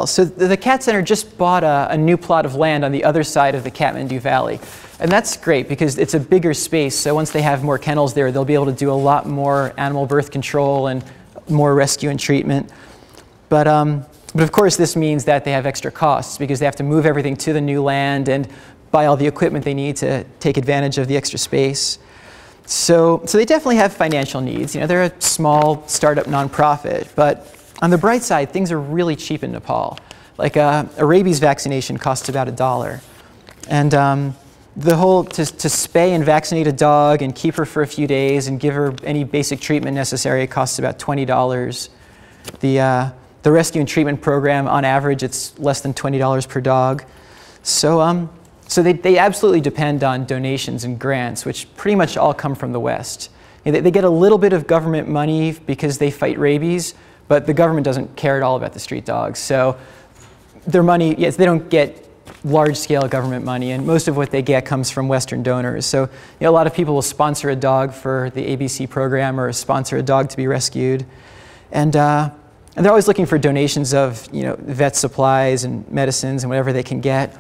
So the Cat Center just bought a new plot of land on the other side of the Kathmandu Valley. And that's great because it's a bigger space. So once they have more kennels there, they'll be able to do a lot more animal birth control and more rescue and treatment. But of course, this means that they have extra costs because they have to move everything to the new land and buy all the equipment they need to take advantage of the extra space. So they definitely have financial needs. You know, they're a small startup nonprofit, but on the bright side, things are really cheap in Nepal. Like a rabies vaccination costs about $1. And the whole, to spay and vaccinate a dog and keep her for a few days and give her any basic treatment necessary, it costs about $20. The rescue and treatment program, on average, it's less than $20 per dog. So they absolutely depend on donations and grants, which pretty much all come from the West. They get a little bit of government money because they fight rabies, but the government doesn't care at all about the street dogs. So their money, yes, they don't get large-scale government money, and most of what they get comes from Western donors. So a lot of people will sponsor a dog for the ABC program or sponsor a dog to be rescued. And they're always looking for donations of vet supplies and medicines and whatever they can get.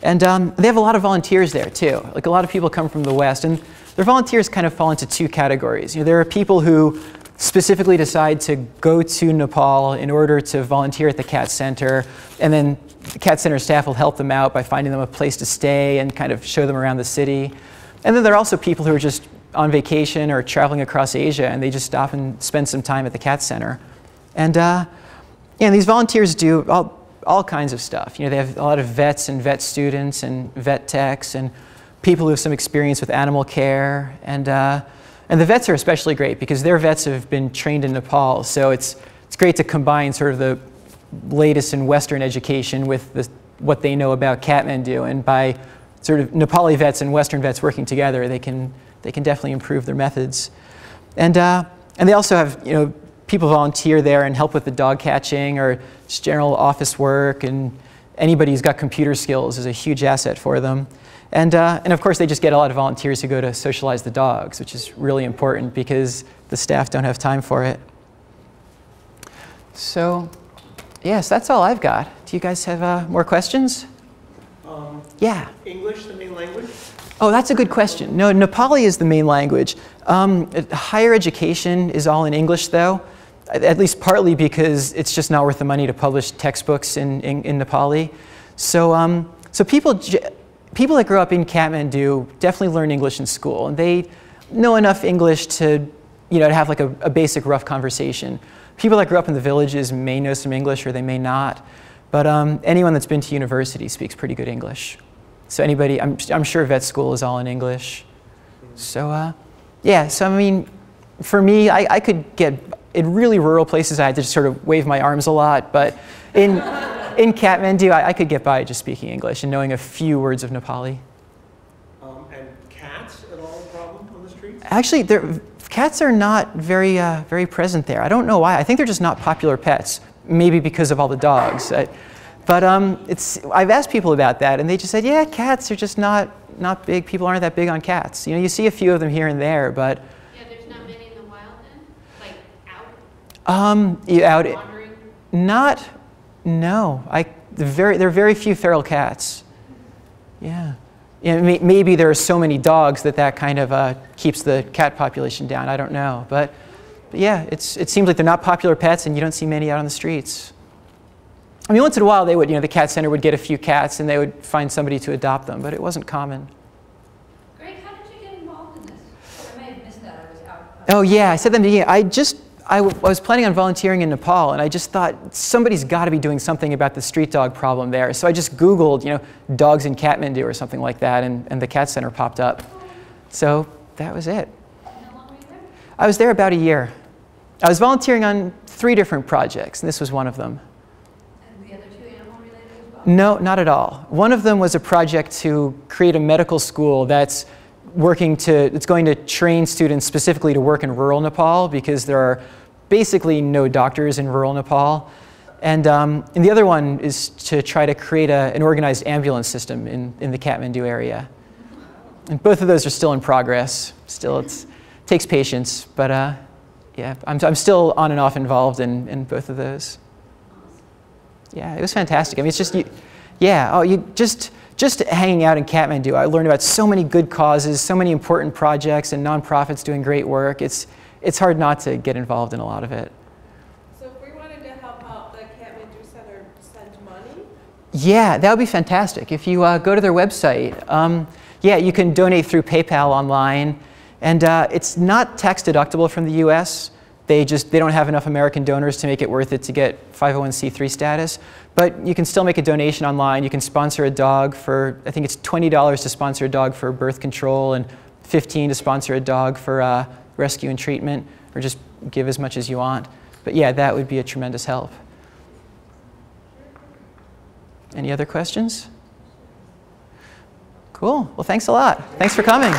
And they have a lot of volunteers there too. Like a lot of people come from the West, and their volunteers kind of fall into two categories. There are people who specifically decide to go to Nepal in order to volunteer at the Cat Center, and then the Cat Center staff will help them out by finding them a place to stay and kind of show them around the city. And then there are also people who are just on vacation or traveling across Asia, and they just stop and spend some time at the Cat Center. And these volunteers do all kinds of stuff. They have a lot of vets and vet students and vet techs and people who have some experience with animal care. And the vets are especially great because their vets have been trained in Nepal. So it's great to combine sort of the latest in Western education with what they know about Kathmandu. And by sort of Nepali vets and Western vets working together, they can definitely improve their methods. And they also have people volunteer there and help with the dog catching or just general office work, and anybody who's got computer skills is a huge asset for them. And of course, they just get a lot of volunteers who go to socialize the dogs, which is really important because the staff don't have time for it. So, yes, that's all I've got. Do you guys have more questions? Yeah. English, the main language? Oh, that's a good question. No, Nepali is the main language. Higher education is all in English, though, at least partly because it's just not worth the money to publish textbooks in Nepali. So people that grow up in Kathmandu definitely learn English in school, and they know enough English to have like a basic rough conversation. People that grew up in the villages may know some English or they may not, but anyone that's been to university speaks pretty good English. So anybody, I'm sure vet school is all in English. So yeah, so I mean, for me, I could get, in really rural places, I had to just sort of wave my arms a lot, but in Kathmandu, I could get by just speaking English and knowing a few words of Nepali. And cats at all a problem on the streets? Actually, cats are not very present there. I don't know why. I think they're just not popular pets, maybe because of all the dogs. But I've asked people about that, and they just said, yeah, cats are just not big. People aren't that big on cats. You see a few of them here and there, but... Yeah, there's not many in the wild then? Like out? Out... Wandering? No. There are very few feral cats. Yeah. Maybe there are so many dogs that kind of keeps the cat population down. I don't know. But yeah, it seems like they're not popular pets, and you don't see many out on the streets. I mean, once in a while, they would, the Cat Center would get a few cats, and they would find somebody to adopt them, but it wasn't common. Greg, how did you get involved in this? I may have missed that. I was out. Oh yeah, I said that in the beginning. I was planning on volunteering in Nepal, and I just thought somebody's got to be doing something about the street dog problem there. So I just Googled, dogs in Kathmandu or something like that, and the Cat Center popped up. So that was it. How long were you there? I was there about a year. I was volunteering on 3 different projects, and this was one of them. And the other 2 animal related as well? No, not at all. One of them was a project to create a medical school that's it's going to train students specifically to work in rural Nepal because there are basically no doctors in rural Nepal. And the other one is to try to create an organized ambulance system in the Kathmandu area. And both of those are still in progress. Still, it takes patience, but yeah, I'm still on and off involved in both of those. Yeah, it was fantastic. I mean, it's just, yeah, oh, just hanging out in Kathmandu, I learned about so many good causes, so many important projects and nonprofits doing great work. It's hard not to get involved in a lot of it. So if we wanted to help out the Kathmandu Center send money? Yeah, that would be fantastic. If you go to their website, yeah, you can donate through PayPal online, and it's not tax deductible from the US. They don't have enough American donors to make it worth it to get 501c3 status. But you can still make a donation online. You can sponsor a dog for, I think it's $20 to sponsor a dog for birth control and $15 to sponsor a dog for rescue and treatment, or just give as much as you want. But yeah, that would be a tremendous help. Any other questions? Cool. Well, thanks a lot. Thanks for coming.